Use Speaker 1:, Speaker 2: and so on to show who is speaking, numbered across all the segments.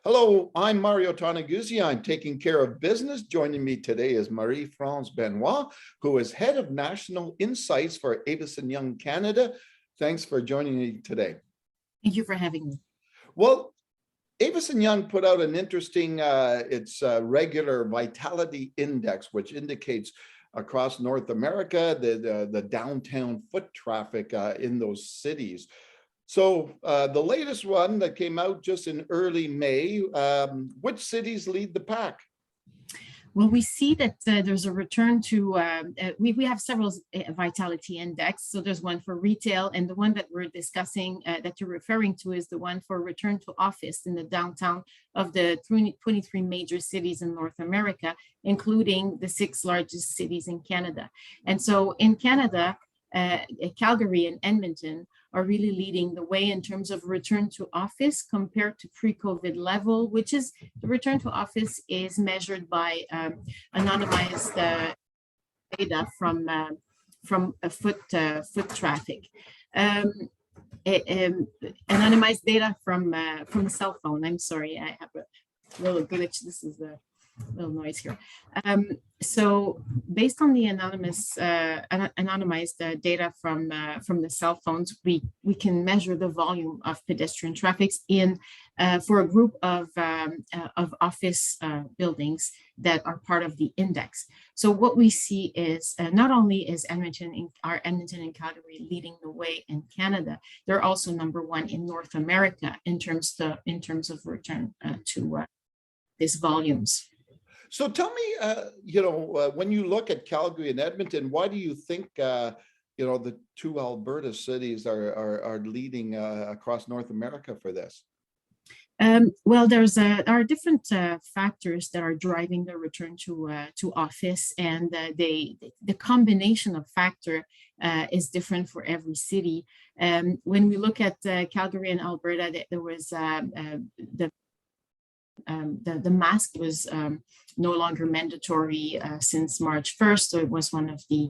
Speaker 1: Hello, I'm Mario Toneguzzi. I'm taking care of business. Joining me today is Marie-France Benoit, who is Head of National Insights for Avison Young Canada. Thanks for joining me today.
Speaker 2: Thank you for having me.
Speaker 1: Well, Avison Young put out an interesting, regular vitality index, which indicates across North America, the downtown foot traffic in those cities. So the latest one that came out just in early May, which cities lead the pack?
Speaker 2: Well, we see that there's a return to, we have several vitality index. So there's one for retail, and the one that we're discussing, that you're referring to, is the one for return to office in the downtown of the 23 major cities in North America, including the 6 largest cities in Canada. And so in Canada, Calgary and Edmonton are really leading the way in terms of return to office compared to pre-COVID level, which is the return to office is measured by anonymized data from foot traffic. Anonymized data from the cell phone. I'm sorry, I have a little glitch. This is a little noise here. So based on the anonymized data from the cell phones, we can measure the volume of pedestrian traffic in for a group of office buildings that are part of the index. So what we see is not only is Edmonton and Calgary leading the way in Canada, they're also #1 in North America in terms of return to these volumes.
Speaker 1: So tell me, when you look at Calgary and Edmonton, why do you think, the 2 Alberta cities are leading across North America for this?
Speaker 2: Well, there are different factors that are driving the return to office, and the combination of factor is different for every city. When we look at Calgary and Alberta, there was the mask was no longer mandatory since March 1st. So it was one of the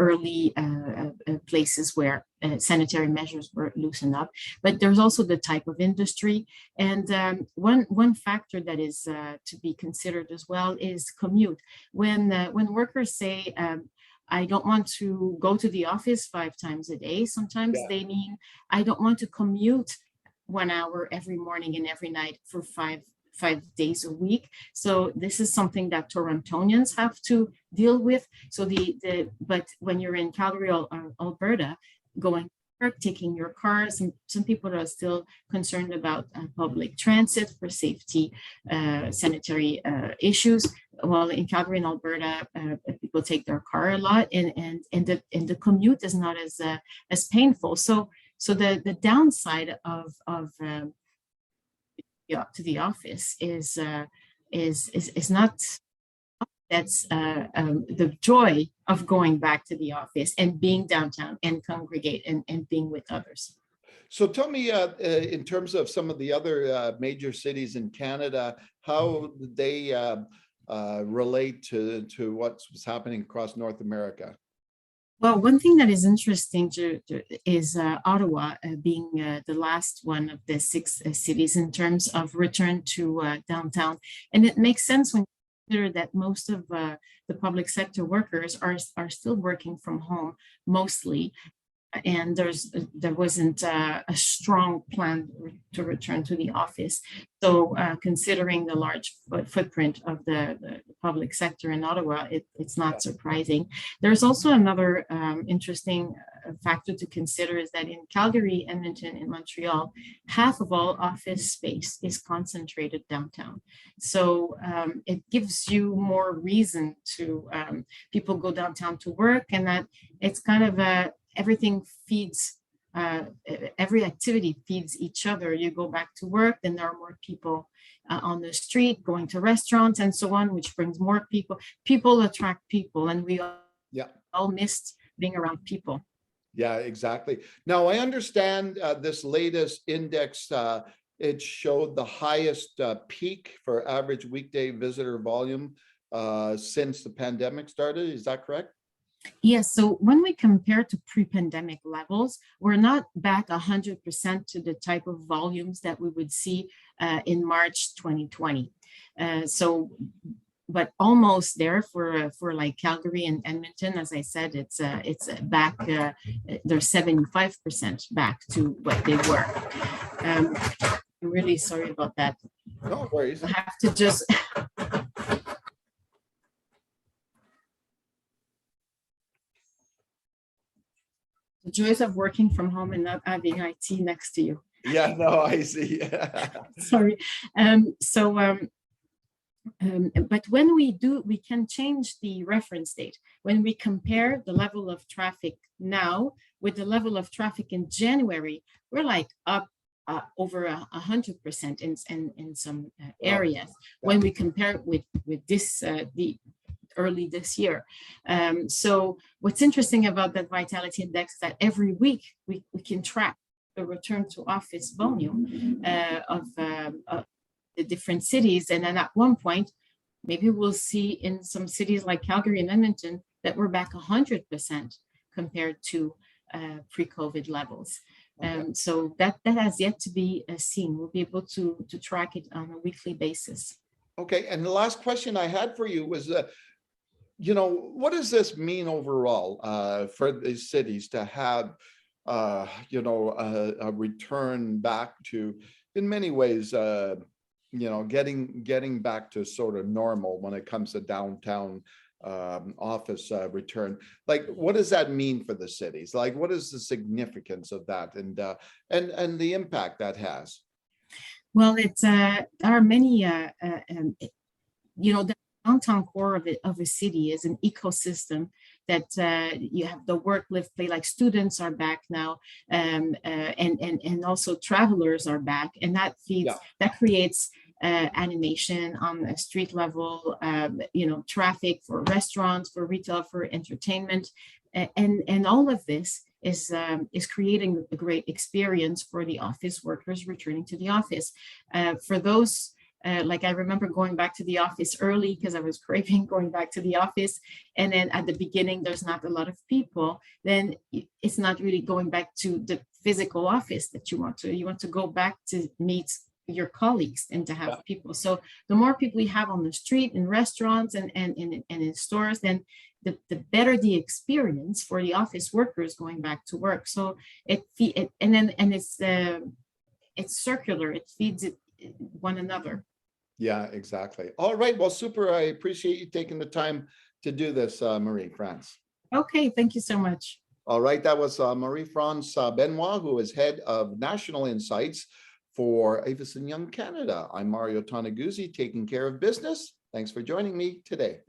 Speaker 2: early places where sanitary measures were loosened up. But there's also the type of industry. And one factor that is to be considered as well is commute. When workers say, I don't want to go to the office 5 times a day, sometimes they mean, I don't want to commute 1 hour every morning and every night for 5 days a week. So this is something that Torontonians have to deal with. So but when you're in Calgary or Alberta, going to work, taking your car, some people are still concerned about public transit for safety, sanitary issues. Well, in Calgary and Alberta, people take their car a lot, and the commute is not as painful. So the downside of to the office is not, that's the joy of going back to the office and being downtown and congregate and being with others.
Speaker 1: So tell me, in terms of some of the other major cities in Canada, how they relate to what's happening across North America?
Speaker 2: Well, one thing that is interesting is Ottawa being the last one of the 6 cities in terms of return to downtown. And it makes sense when you consider that most of the public sector workers are still working from home mostly. And there wasn't a strong plan to return to the office. So considering the large footprint of the public sector in Ottawa, it's not surprising. There's also another interesting factor to consider, is that in Calgary, Edmonton, and Montreal, half of all office space is concentrated downtown. So it gives you more reason to people go downtown to work, and that it's kind of everything feeds, every activity feeds each other. You go back to work, then there are more people on the street going to restaurants and so on, which brings more people. People attract people, and we all missed being around people.
Speaker 1: Yeah, exactly. Now, I understand this latest index, it showed the highest peak for average weekday visitor volume since the pandemic started. Is that correct?
Speaker 2: Yes, so when we compare to pre-pandemic levels, we're not back 100% to the type of volumes that we would see in March 2020. But almost there for like Calgary and Edmonton. As I said, it's back. They're 75% back to what they were. I'm really sorry about that.
Speaker 1: No worries.
Speaker 2: I have to just. The joys of working from home and not having IT next to you.
Speaker 1: Yeah, no, I see.
Speaker 2: Sorry. But when we do, we can change the reference date. When we compare the level of traffic now with the level of traffic in January, we're like up over 100% in some areas. When we compare with this the early this year. So what's interesting about that vitality index is that every week we can track the return to office volume of the different cities. And then at one point, maybe we'll see in some cities like Calgary and Edmonton that we're back 100% compared to pre-COVID levels. So that has yet to be seen. We'll be able to track it on a weekly basis.
Speaker 1: Okay, and the last question I had for you was, what does this mean overall for the cities to have, a return back to, in many ways, getting back to sort of normal when it comes to downtown office return? Like, what does that mean for the cities? Like, what is the significance of that, and the impact that has?
Speaker 2: Well, there are many, the downtown core of a city is an ecosystem that you have the work, live, play, like students are back now, and also travelers are back, and that creates animation on a street level, traffic for restaurants, for retail, for entertainment, and all of this is creating a great experience for the office workers returning to the office. For those, like I remember going back to the office early because I was craving going back to the office. And then at the beginning, there's not a lot of people. Then it's not really going back to the physical office that you want to go back to meet your colleagues and to have people. So the more people we have on the street, in restaurants and in stores, then the better the experience for the office workers going back to work. So it's circular. It feeds one another.
Speaker 1: Yeah, exactly. All right. Well, super. I appreciate you taking the time to do this, Marie-France.
Speaker 2: Okay. Thank you so much.
Speaker 1: All right. That was Marie-France Benoit, who is head of national insights for Avison Young Canada. I'm Mario Toneguzzi, taking care of business. Thanks for joining me today.